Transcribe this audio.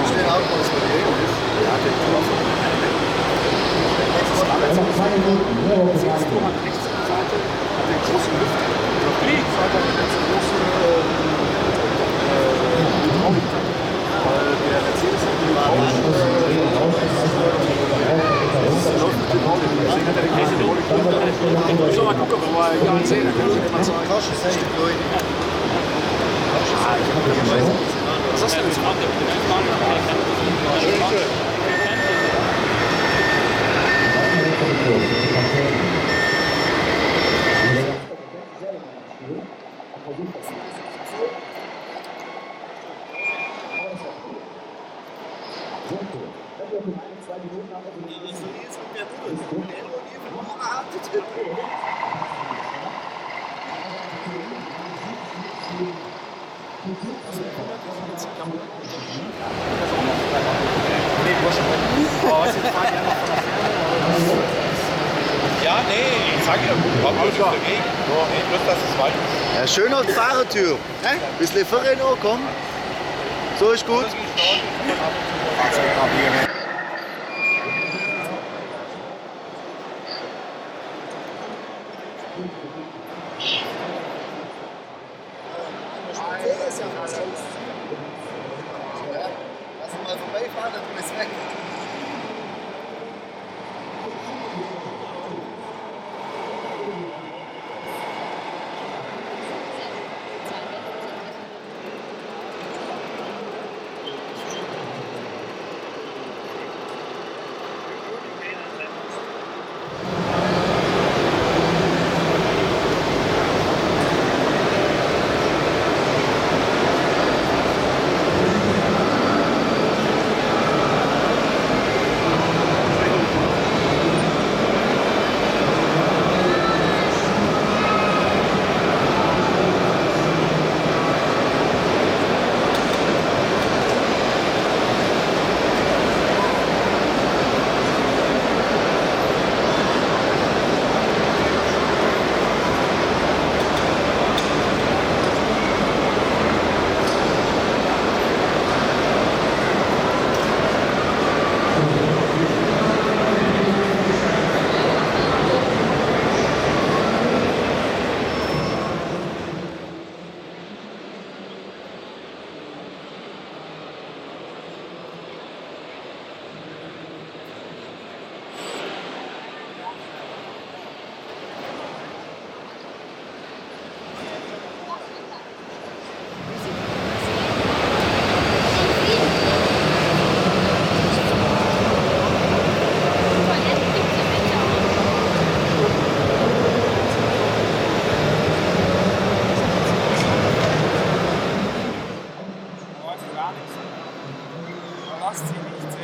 stehen auch was für die. Ja, der Tor. Siehst du, an der rechten Seite hat den großen Lüfter. Auf der linken Seite hat er jetzt große Hydrauliktank. Weil der Mercedes hat den Rausch. Das läuft mit Hydraulik. Deswegen hat er den großen Hydraulik. So, mal gucken, wenn wir hier sehen, dann können Sie den mal zeigen. Was hast du denn so? Ja, nee, ich sag dir, komm bloß dagegen. Nee, bloß, dass es weit ist. Ja, schön auf die Fahrertür. Bisschen vorhin auch, komm. So ist gut. Lass ihn mal vorbeifahren, dann bist du weg. Gar nichts. Du machst sie nicht.